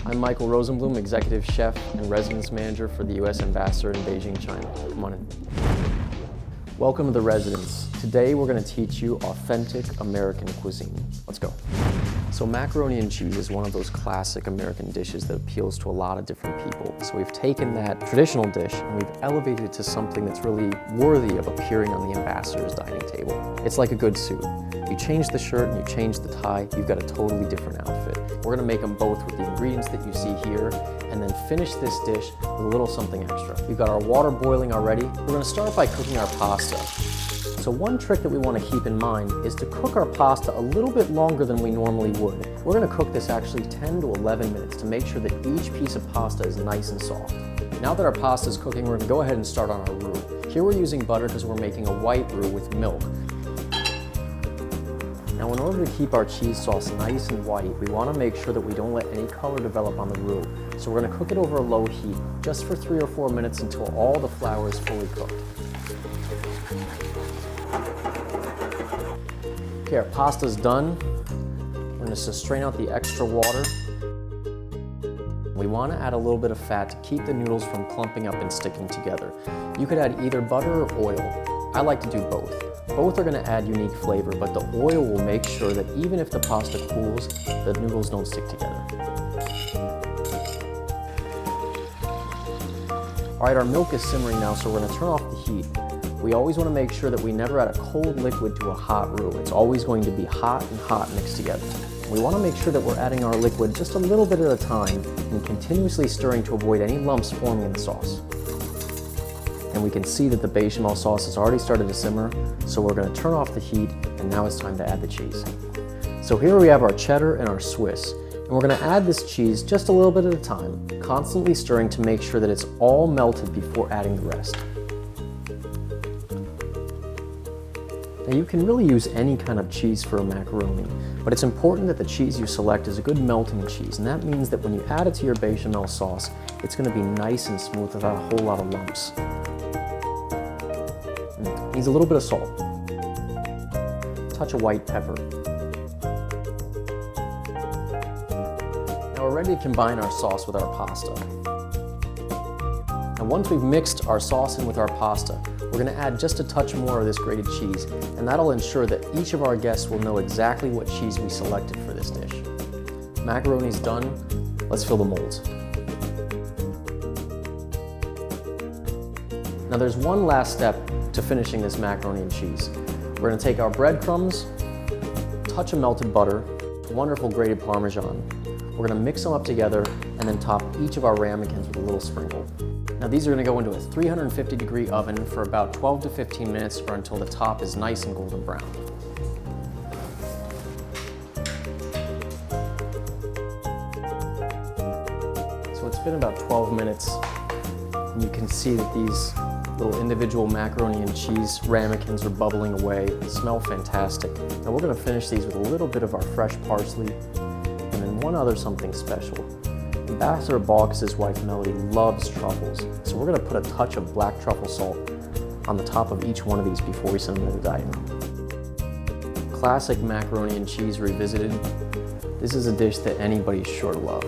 I'm Michael Rosenblum, Executive Chef and Residence Manager for the U.S. Ambassador in Beijing, China. Come on in. Welcome to the residence. Today we're going to teach you authentic American cuisine. Let's go. So macaroni and cheese is one of those classic American dishes that appeals to a lot of different people. So we've taken that traditional dish and we've elevated it to something that's really worthy of appearing on the ambassador's dining table. It's like a good suit. You change the shirt and you change the tie, you've got a totally different outfit. We're gonna make them both with the ingredients that you see here and then finish this dish with a little something extra. We've got our water boiling already. We're gonna start by cooking our pasta. So one trick that we want to keep in mind is to cook our pasta a little bit longer than we normally would. We're going to cook this actually 10 to 11 minutes to make sure that each piece of pasta is nice and soft. Now that our pasta is cooking, we're going to go ahead and start on our roux. Here we're using butter because we're making a white roux with milk. Now in order to keep our cheese sauce nice and white, we want to make sure that we don't let any color develop on the roux. So we're going to cook it over a low heat just for 3 or 4 minutes until all the flour is fully cooked. Okay, our pasta's done. We're going to strain out the extra water. We want to add a little bit of fat to keep the noodles from clumping up and sticking together. You could add either butter or oil. I like to do both. Both are going to add unique flavor, but the oil will make sure that even if the pasta cools, the noodles don't stick together. All right, our milk is simmering now, so we're going to turn off the heat. We always want to make sure that we never add a cold liquid to a hot roux. It's always going to be hot and hot mixed together. We want to make sure that we're adding our liquid just a little bit at a time and continuously stirring to avoid any lumps forming in the sauce. And we can see that the bechamel sauce has already started to simmer, so we're going to turn off the heat and now it's time to add the cheese. So here we have our cheddar and our Swiss. And we're going to add this cheese just a little bit at a time, constantly stirring to make sure that it's all melted before adding the rest. Now you can really use any kind of cheese for a macaroni, but it's important that the cheese you select is a good melting cheese, and that means that when you add it to your bechamel sauce, it's going to be nice and smooth without a whole lot of lumps. Needs a little bit of salt, touch of white pepper. Now we're ready to combine our sauce with our pasta. Now once we've mixed our sauce in with our pasta, we're going to add just a touch more of this grated cheese, and that'll ensure that each of our guests will know exactly what cheese we selected for this dish. Macaroni's done. Let's fill the molds. Now there's one last step to finishing this macaroni and cheese. We're going to take our breadcrumbs, touch of melted butter, wonderful grated Parmesan. We're going to mix them up together and then top each of our ramekins with a little sprinkle. Now these are going to go into a 350-degree oven for about 12 to 15 minutes or until the top is nice and golden brown. So it's been about 12 minutes and you can see that these little individual macaroni and cheese ramekins are bubbling away. They smell fantastic. Now we're going to finish these with a little bit of our fresh parsley and then one other something special. Ambassador Baucus' wife Melody loves truffles, so we're going to put a touch of black truffle salt on the top of each one of these before we send them to the dining room. Classic macaroni and cheese revisited. This is a dish that anybody's sure to love.